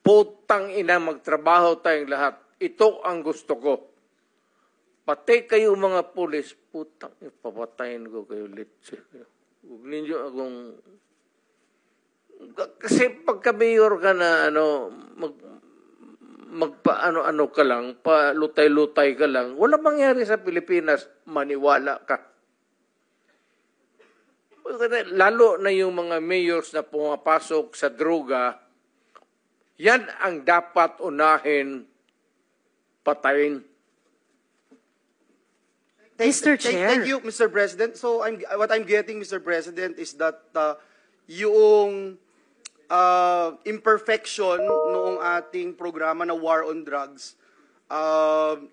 Putang ina, magtrabaho tayong lahat. Ito ang gusto ko. Pati kayo mga pulis, putang, papatayin ko kayo litsi. Huwag ninyo akong... Kasi pagka-mayor ka na, magpa-ano-ano ka lang, palutay-lutay ka lang, wala mangyari sa Pilipinas, maniwala ka. Lalo na yung mga mayors na pumapasok sa droga, yan ang dapat unahin patayin. Mr. Chair. Thank you, Mr. President. So what I'm getting, Mr. President, is that yung imperfection noong ating programa na War on Drugs,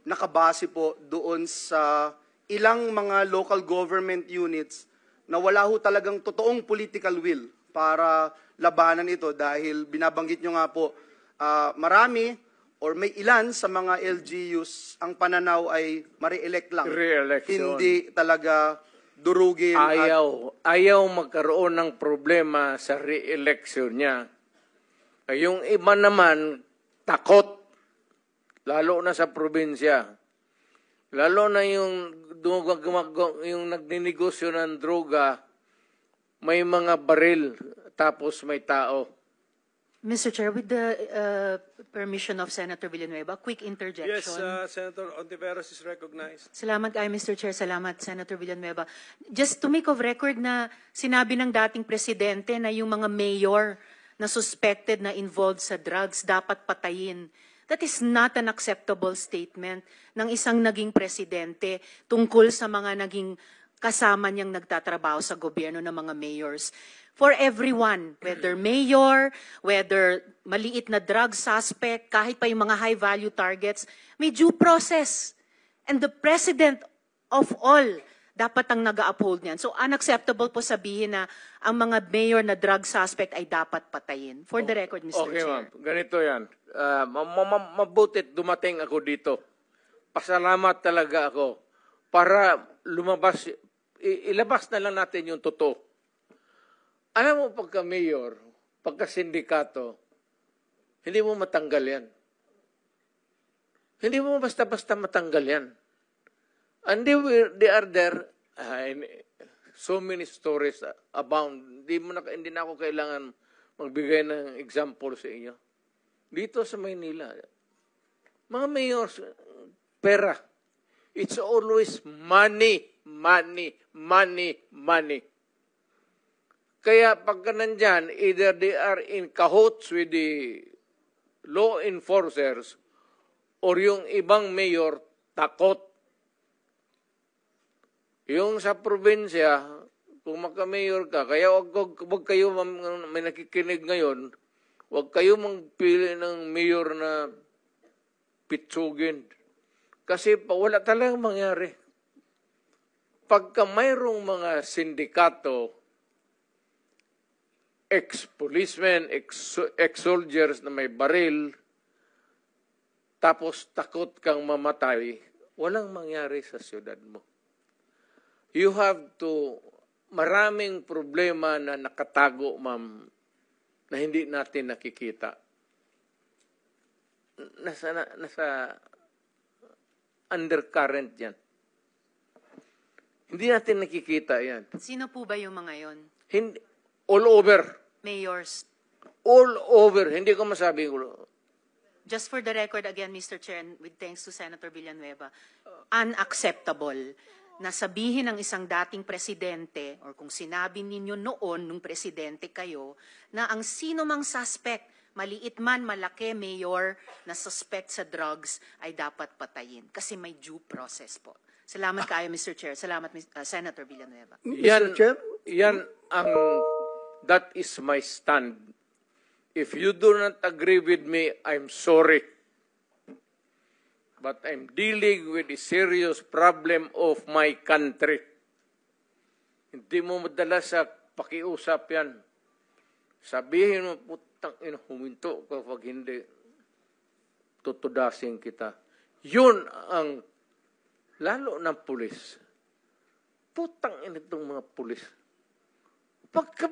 nakabase po doon sa ilang mga local government units na wala ho talagang totoong political will para labanan ito dahil binabanggit nyo nga po, marami or may ilan sa mga LGUs ang pananaw ay ma-re-elect lang. Re-election. Hindi talaga durugin. Ayaw magkaroon ng problema sa re-election niya. Yung iba naman, takot. Lalo na sa probinsya. Lalo na yung nagninegosyo ng droga, may mga baril, tapos may tao. Mr. Chair, with the permission of Senator Villanueva, quick interjection. Yes, Senator Ontiveros is recognized. Salamat kayo, Mr. Chair. Salamat, Senator Villanueva. Just to make of record na sinabi ng dating presidente na yung mga mayor na suspected na involved sa drugs dapat patayin. That is not an acceptable statement ng isang naging presidente tungkol sa mga naging kasama niyang nagtatrabaho sa gobyerno ng mga mayors. For everyone, whether mayor, whether maliit na drug suspect, kahit pa yung mga high-value targets, may due process. And the president of all, dapat ang nag-uphold niyan. So unacceptable po sabihin na ang mga mayor na drug suspect ay dapat patayin. For the record, Mr. Okay, Chair. ma'am. Ganito yan. Mabutit dumating ako dito. Pasalamat talaga ako para lumabas, ilabas na lang natin yung totoo. Alam mo, pagka-mayor, pagka-sindikato, hindi mo matanggal yan. Hindi mo basta-basta matanggal yan. And they are there, so many stories abound. Hindi na ako kailangan magbigay ng example sa inyo. Dito sa Maynila, mga mayors, pera. It's always money, money, money, money. Kaya pagka nandyan, either they are in cahoots with the law enforcers or yung ibang mayor takot. Yung sa probinsya, kung magka-mayor ka, kaya wag kayo, may nakikinig ngayon, wag kayo magpili ng mayor na pitsugin. Kasi wala talagang mangyari. Pagka mayroong mga sindikato, ex-policemen, ex-soldiers na may baril, tapos takot kang mamatay, walang mangyari sa siyudad mo. You have to, maraming problema na nakatago, ma'am, na hindi natin nakikita. Nasa undercurrent yan. Hindi natin nakikita yan. Sino po ba yung mga yon? Hindi, all over. Mayors. All over. Hindi ko masabi. Just for the record again, Mr. Chair, and with thanks to Senator Villanueva, unacceptable na sabihin ng isang dating presidente, or kung sinabi ninyo noon, nung presidente kayo, na ang sino mang suspect, maliit man, malaki, mayor, na suspect sa drugs, ay dapat patayin. Kasi may due process po. Salamat kayo, Mr. Chair. Salamat, Senator Villanueva. Yan, yan ang, that is my stand. If you do not agree with me, I'm sorry. But I'm dealing with a serious problem of my country. Hindi mo madala sa pakiusap yan. Sabihin mo, putang ina, huminto ka pag hindi, tutudasin kita. Yun ang, lalo ng pulis. Putang ina itong mga pulis. Pagka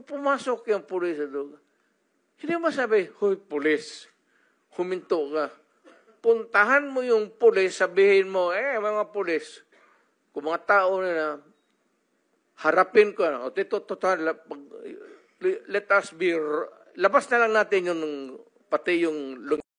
pumasok yung pulis sa droga, Hindi mo sabi, hoy, pulis, huminto ka. Puntahan mo yung pulis, sabihin mo, mga pulis, kung mga tao na harapin ko, o total, let us be, labas na lang natin yung, pati yung